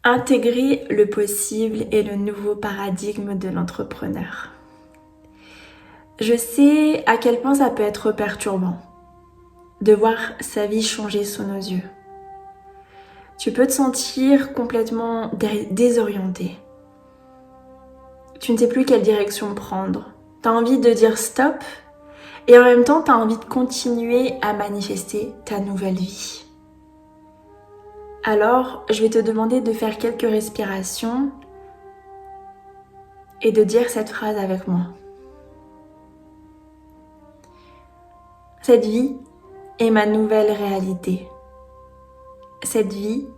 Intégrer le possible et le nouveau paradigme de l'entrepreneur. Je sais à quel point ça peut être perturbant de voir sa vie changer sous nos yeux. Tu peux te sentir complètement désorienté. Tu ne sais plus quelle direction prendre. Tu as envie de dire stop et en même temps tu as envie de continuer à manifester ta nouvelle vie. Alors, je vais te demander de faire quelques respirations et de dire cette phrase avec moi. Cette vie est ma nouvelle réalité. Cette vie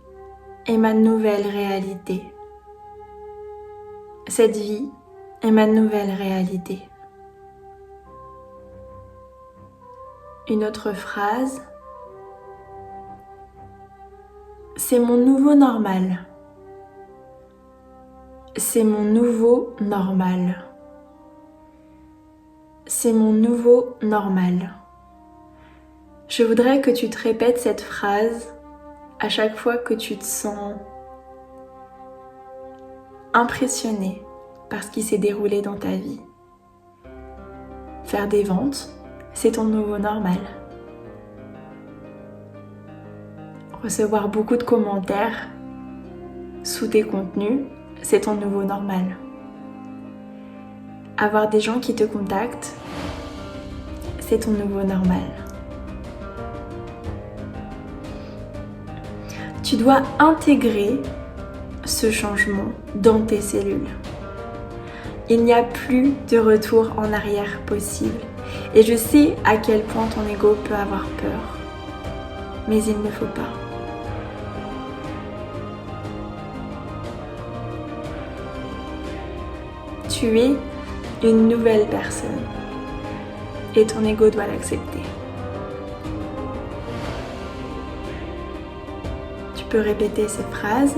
est ma nouvelle réalité. Cette vie est ma nouvelle réalité. Une autre phrase. C'est mon nouveau normal. C'est mon nouveau normal. C'est mon nouveau normal. Je voudrais que tu te répètes cette phrase à chaque fois que tu te sens impressionné par ce qui s'est déroulé dans ta vie. Faire des ventes, c'est ton nouveau normal. Recevoir beaucoup de commentaires sous tes contenus, c'est ton nouveau normal. Avoir des gens qui te contactent, c'est ton nouveau normal. Tu dois intégrer ce changement dans tes cellules. Il n'y a plus de retour en arrière possible. Et je sais à quel point ton ego peut avoir peur. Mais il ne faut pas. Tu es une nouvelle personne. Et ton ego doit l'accepter. Tu peux répéter ces phrases.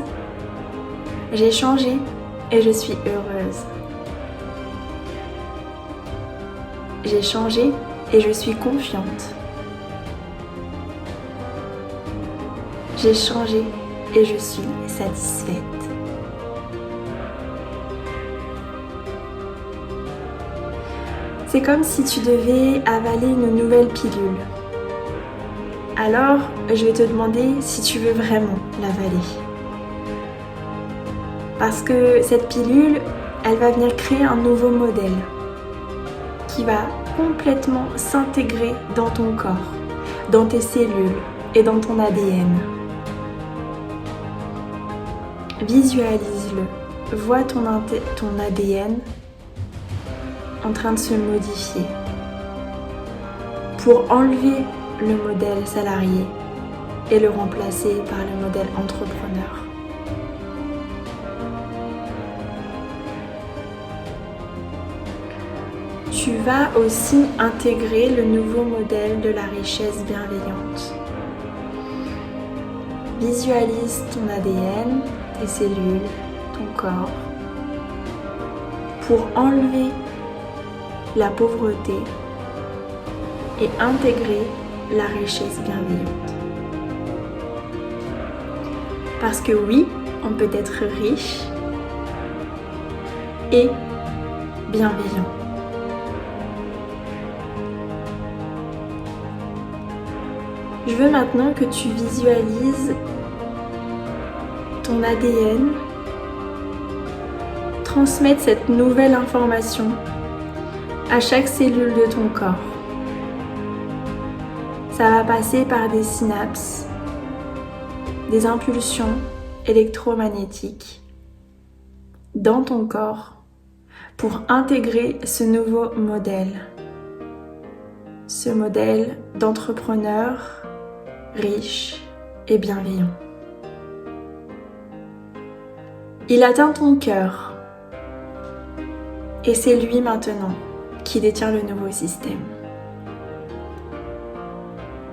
J'ai changé et je suis heureuse. J'ai changé et je suis confiante. J'ai changé et je suis satisfaite. C'est comme si tu devais avaler une nouvelle pilule. Alors, je vais te demander si tu veux vraiment l'avaler. Parce que cette pilule, elle va venir créer un nouveau modèle qui va complètement s'intégrer dans ton corps, dans tes cellules et dans ton ADN. Visualise-le, vois ton ADN en train de se modifier pour enlever le modèle salarié et le remplacer par le modèle entrepreneur. Tu vas aussi intégrer le nouveau modèle de la richesse bienveillante. Visualise ton ADN, tes cellules, ton corps, pour enlever la pauvreté et intégrer la richesse bienveillante. Parce que oui, on peut être riche et bienveillant. Je veux maintenant que tu visualises ton ADN transmettre cette nouvelle information à chaque cellule de ton corps. Ça va passer par des synapses, des impulsions électromagnétiques dans ton corps pour intégrer ce nouveau modèle. Ce modèle d'entrepreneur riche et bienveillant. Il atteint ton cœur et c'est lui maintenant qui détient le nouveau système.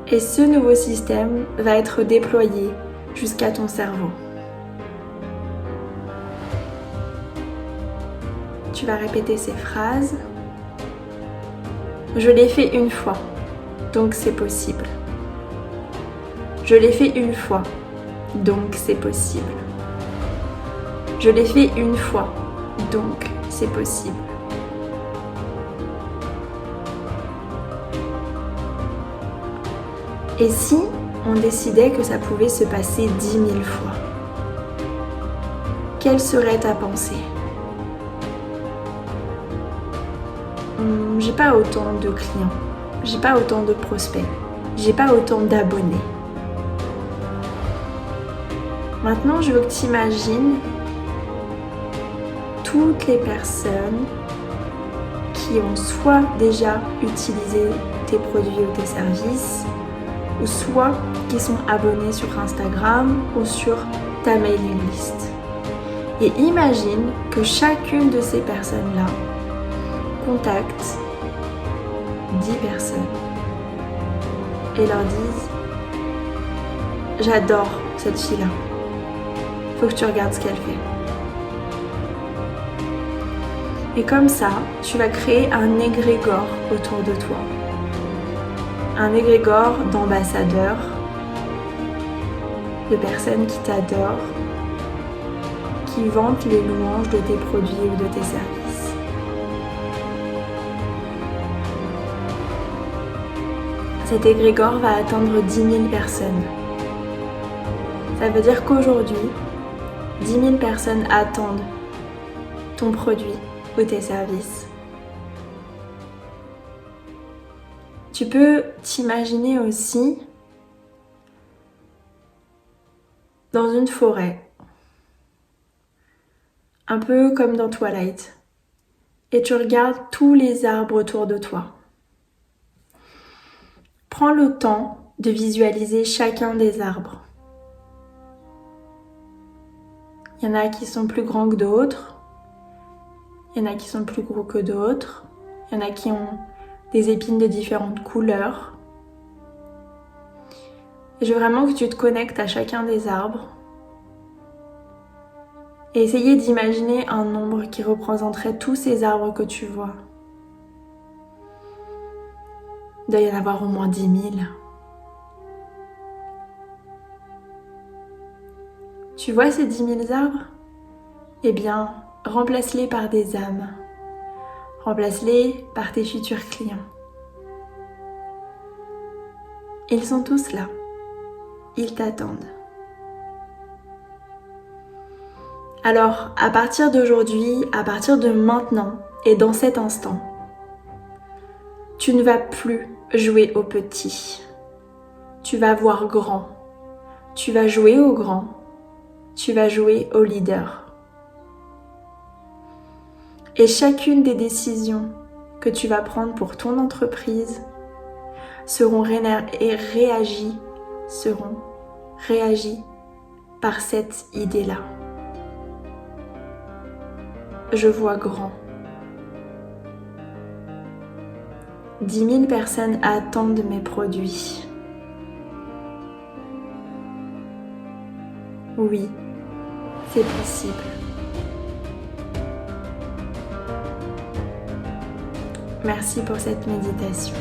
Et ce nouveau système va être déployé jusqu'à ton cerveau. Tu vas répéter ces phrases. Je l'ai fait une fois, donc c'est possible. Je l'ai fait une fois, donc c'est possible. Je l'ai fait une fois, donc c'est possible. Et si on décidait que ça pouvait se passer 10 000 fois? Quelle serait ta pensée? J'ai pas autant de clients, j'ai pas autant de prospects, j'ai pas autant d'abonnés. Maintenant, je veux que tu imagines toutes les personnes qui ont soit déjà utilisé tes produits ou tes services, ou soit qui sont abonnés sur Instagram ou sur ta mailing list. Et imagine que chacune de ces personnes-là contacte 10 personnes et leur dise « J'adore cette fille-là, faut que tu regardes ce qu'elle fait ». Et comme ça, tu vas créer un égrégore autour de toi. Un égrégore d'ambassadeurs, de personnes qui t'adorent, qui vantent les louanges de tes produits ou de tes services. Cet égrégore va atteindre 10 000 personnes. Ça veut dire qu'aujourd'hui, 10 000 personnes attendent ton produit ou tes services. Tu peux t'imaginer aussi dans une forêt, un peu comme dans Twilight, et tu regardes tous les arbres autour de toi. Prends le temps de visualiser chacun des arbres. Il y en a qui sont plus grands que d'autres, il y en a qui sont plus gros que d'autres, il y en a qui ont des épines de différentes couleurs. Et je veux vraiment que tu te connectes à chacun des arbres et essayer d'imaginer un nombre qui représenterait tous ces arbres que tu vois. Il doit y en avoir au moins 10 000. Tu vois ces 10 000 arbres? Eh bien, remplace-les par des âmes. Remplace-les par tes futurs clients. Ils sont tous là. Ils t'attendent. Alors, à partir d'aujourd'hui, à partir de maintenant et dans cet instant, tu ne vas plus jouer au petit. Tu vas voir grand. Tu vas jouer au grand. Tu vas jouer au leader. Et chacune des décisions que tu vas prendre pour ton entreprise seront réagies par cette idée-là. Je vois grand. 10 000 personnes attendent mes produits. Oui, c'est possible. Merci pour cette méditation.